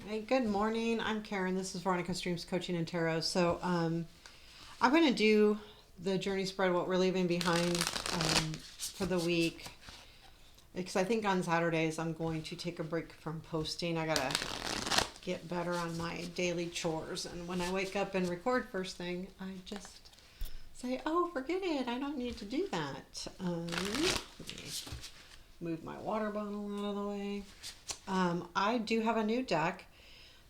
Hey, good morning. I'm Karen. This is Veronica Streams Coaching and Tarot. I'm going to do the journey spread, what we're leaving behind for the week. Because I think on Saturdays I'm going to take a break from posting. I got to get better on my daily chores. And when I wake up and record first thing, I just say, oh, forget it. I don't need to do that. Let me move my water bottle out of the way. I do have a new deck.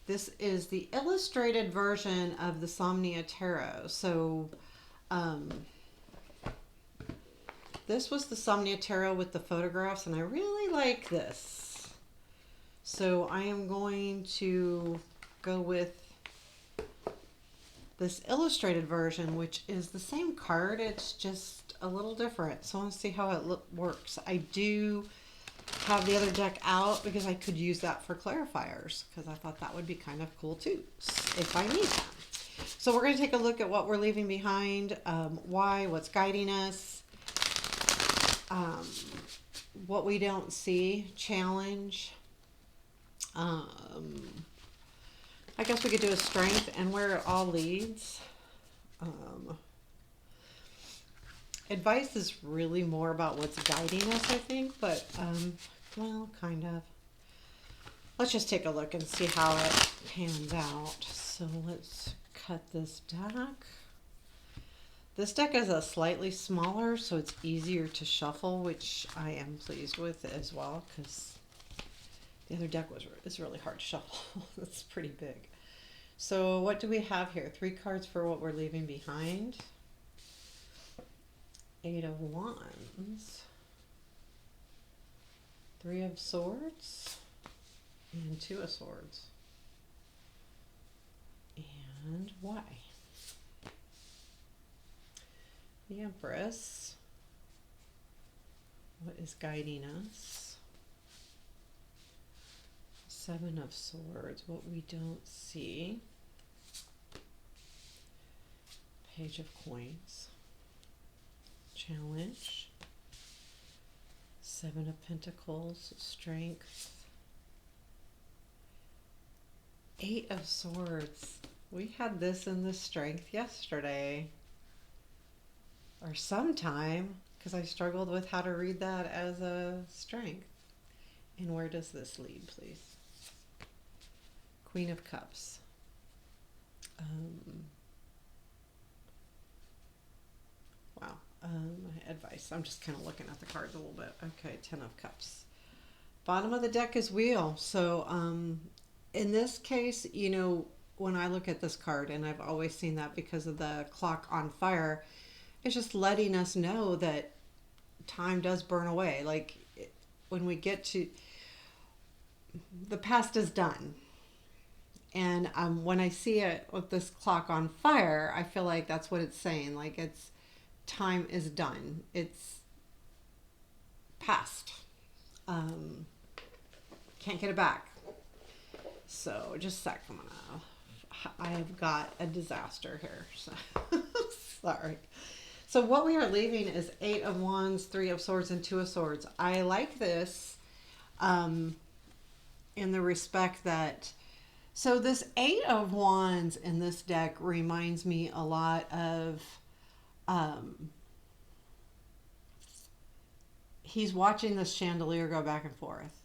This is the illustrated version of the Somnia Tarot. Um, this was the Somnia Tarot with the photographs, and I really like this. So I am going to go with this illustrated version, which is the same card. It's just a little different. So I want to see how it works. I do have the other deck out because I could use that for clarifiers because I thought that would be kind of cool too if I need them. So we're going to take a look at what we're leaving behind, why, what's guiding us, um, what we don't see, challenge. I guess we could do a strength and where it all leads. Advice is really more about what's guiding us, I think, but, well, kind of. Let's just take a look and see how it pans out. So let's cut this deck. This deck is a slightly smaller, so it's easier to shuffle, which I am pleased with as well, because the other deck is really hard to shuffle. It's pretty big. So what do we have here? 3 cards for what we're leaving behind. 8 of Wands. 3 of Swords. And 2 of Swords. And why? The Empress. What is guiding us? 7 of Swords. What we don't see. Page of Coins. Challenge. 7 of Pentacles. Strength. 8 of Swords. We had this in the Strength yesterday. Or sometime, because I struggled with how to read that as a Strength. And where does this lead, please? Queen of Cups. Wow. Advice. I'm just kind of looking at the cards a little bit. Okay, 10 of Cups. Bottom of the deck is Wheel. So in this case, you know, when I look at this card, and I've always seen that because of the clock on fire, it's just letting us know that time does burn away. Like when we get to the past is done. And when I see it with this clock on fire, I feel like that's what it's saying. Like it's time is done. It's past. Can't get it back. So just a sec. I have got a disaster here. So sorry. So what we are leaving is 8 of Wands, 3 of Swords, and 2 of Swords. I like this in the respect that, so this 8 of Wands in this deck reminds me a lot of, he's watching this chandelier go back and forth.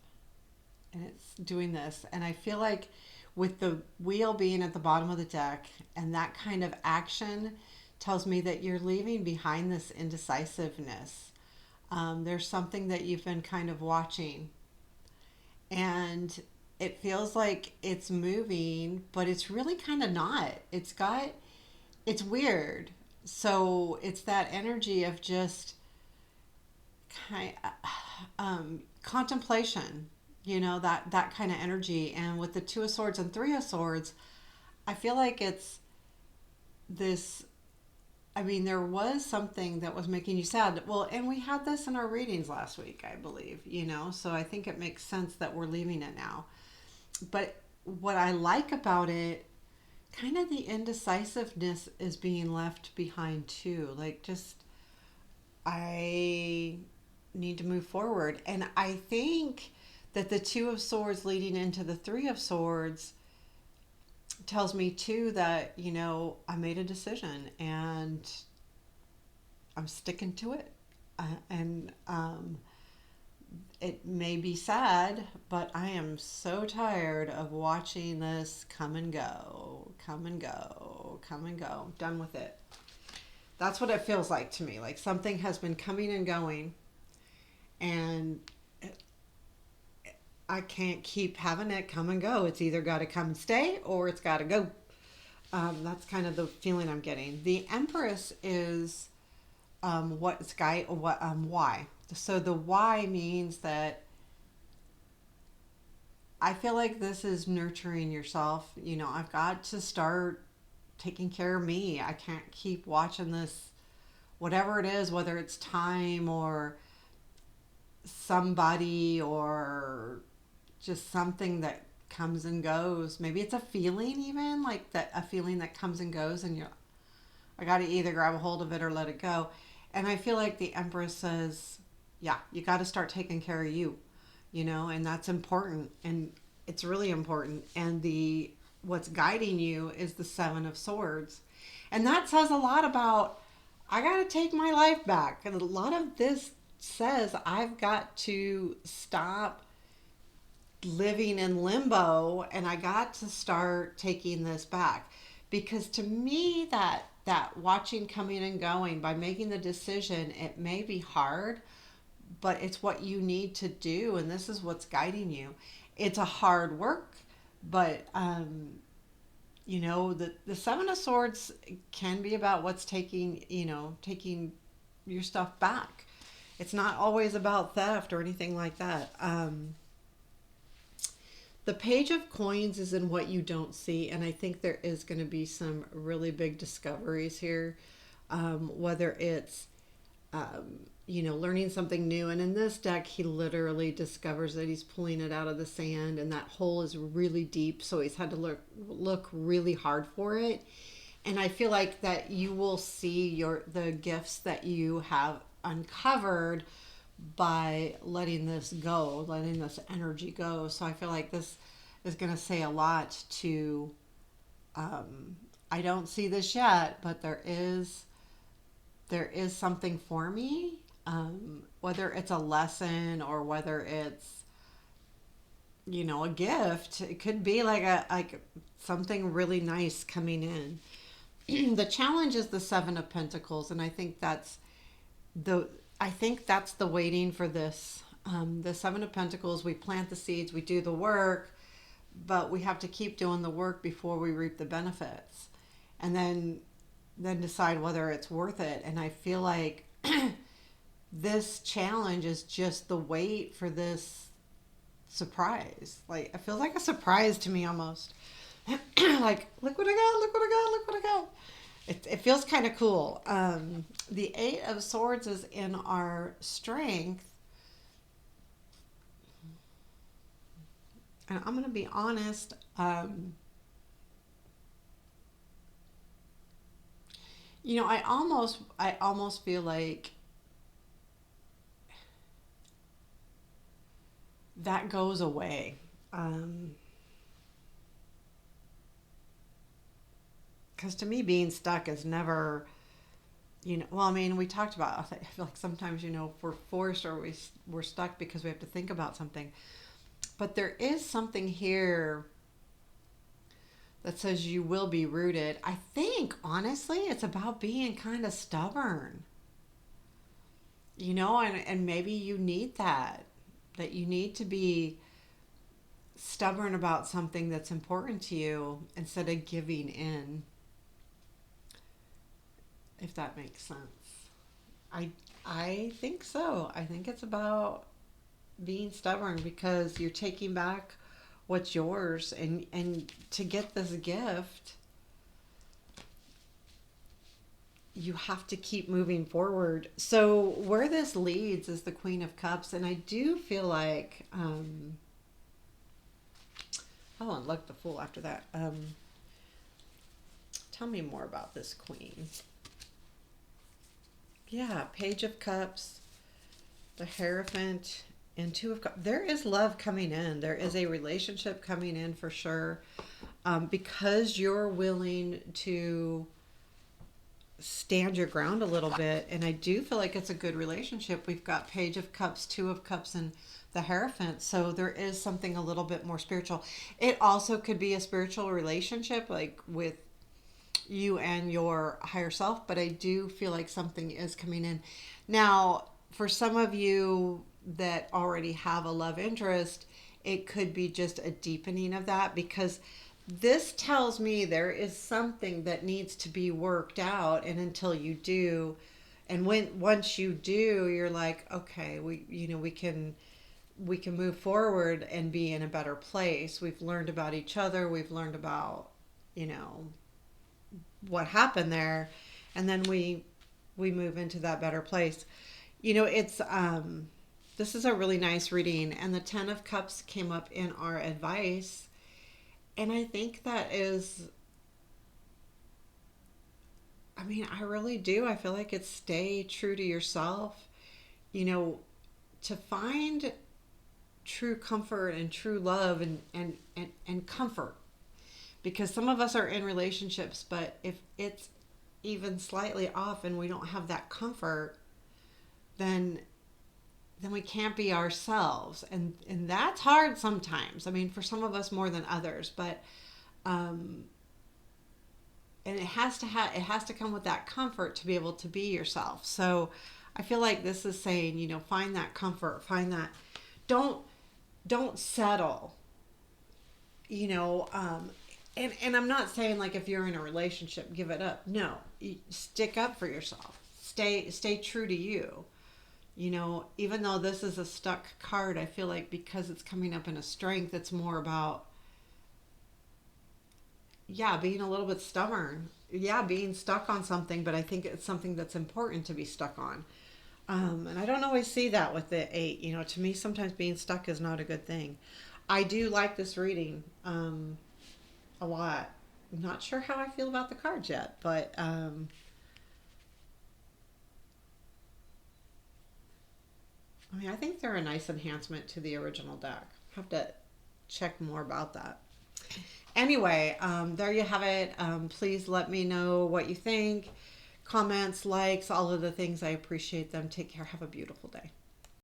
And it's doing this. And I feel like with the wheel being at the bottom of the deck and that kind of action tells me that you're leaving behind this indecisiveness. There's something that you've been kind of watching. And it feels like it's moving, but it's really kind of not. It's weird. So it's that energy of just kind contemplation, you know, that kind of energy. And with the 2 of Swords and 3 of Swords, I feel like it's this, I mean, there was something that was making you sad. Well, and we had this in our readings last week, I believe, you know, so I think it makes sense that we're leaving it now. But what I like about it, kind of the indecisiveness is being left behind too. Like just, I need to move forward. And I think that the 2 of Swords leading into the 3 of Swords tells me too that, I made a decision and I'm sticking to it. And it may be sad, but I am so tired of watching this come and go, come and go, come and go. I'm done with it. That's what it feels like to me. Like something has been coming and going, and I can't keep having it come and go. It's either got to come and stay or it's got to go. That's kind of the feeling I'm getting. The Empress is what's guy what why. So the why means that I feel like this is nurturing yourself. I've got to start taking care of me. I can't keep watching this, whatever it is, whether it's time or somebody or just something that comes and goes. Maybe it's a feeling, even like that, a feeling that comes and goes, and I got to either grab a hold of it or let it go. And I feel like the Empress says, yeah, you got to start taking care of you, and that's important, and it's really important. And the what's guiding you is the Seven of Swords, and that says a lot about I got to take my life back. And a lot of this says I've got to stop living in limbo and I got to start taking this back, because to me that watching coming and going, by making the decision, it may be hard, but it's what you need to do, and this is what's guiding you. It's a hard work, but the Seven of Swords can be about what's taking your stuff back. It's not always about theft or anything like that. The Page of Coins is in what you don't see, and I think there is going to be some really big discoveries here, whether it's learning something new. And in this deck, he literally discovers that he's pulling it out of the sand, and that hole is really deep, so he's had to look really hard for it. And I feel like that you will see the gifts that you have uncovered by letting this go, letting this energy go. So I feel like this is going to say a lot to, I don't see this yet, but there is something for me, whether it's a lesson or whether it's, a gift. It could be like something really nice coming in. The challenge is the Seven of Pentacles, and I think that's the waiting for this. The Seven of Pentacles, we plant the seeds, we do the work, but we have to keep doing the work before we reap the benefits, and then decide whether it's worth it. And I feel like this challenge is just the wait for this surprise. Like, it feels like a surprise to me almost. Like, look what I got, look what I got, look what I got. It feels kind of cool. The Eight of Swords is in our strength. And I'm going to be honest. I almost feel like that goes away. Because to me, being stuck is never, we talked about, I feel like sometimes, if we're forced or we're stuck because we have to think about something. But there is something here that says you will be rooted. I think, honestly, it's about being kind of stubborn. And maybe you need that you need to be stubborn about something that's important to you instead of giving in, if that makes sense. I think so. I think it's about being stubborn because you're taking back what's yours, and to get this gift you have to keep moving forward. So where this leads is the Queen of Cups, and I do feel like and look, the Fool after that. Tell me more about this Queen. Yeah, Page of Cups, the Hierophant, and Two of Cups. There is love coming in. There is a relationship coming in for sure. because you're willing to stand your ground a little bit. And I do feel like it's a good relationship. We've got Page of Cups, Two of Cups, and the Hierophant. So there is something a little bit more spiritual. It also could be a spiritual relationship, like with you and your higher self, but I do feel like something is coming in. Now, for some of you that already have a love interest, it could be just a deepening of that, because this tells me there is something that needs to be worked out, and until you do, and when once you do, you're like, okay, we can move forward and be in a better place. We've learned about each other, we've learned about, you know, what happened there, and then we move into that better place. It's this is a really nice reading, and the 10 of Cups came up in our advice, and I think that is, I mean, I really do. I feel like it's stay true to yourself, you know, to find true comfort and true love, and comfort, because some of us are in relationships, but if it's even slightly off and we don't have that comfort, then we can't be ourselves, and that's hard sometimes. I mean, for some of us more than others, but and it has to come with that comfort to be able to be yourself. So I feel like this is saying, find that comfort, find that, don't settle, you know um and I'm not saying like if you're in a relationship, give it up. No, stick up for yourself. Stay true to you. Even though this is a stuck card, I feel like because it's coming up in a strength, it's more about, yeah, being a little bit stubborn. Yeah, being stuck on something, but I think it's something that's important to be stuck on. And I don't always see that with the eight. To me, sometimes being stuck is not a good thing. I do like this reading a lot. I'm not sure how I feel about the cards yet, but I mean, I think they're a nice enhancement to the original deck. Have to check more about that. Anyway, there you have it. Please let me know what you think. Comments, likes, all of the things. I appreciate them. Take care. Have a beautiful day.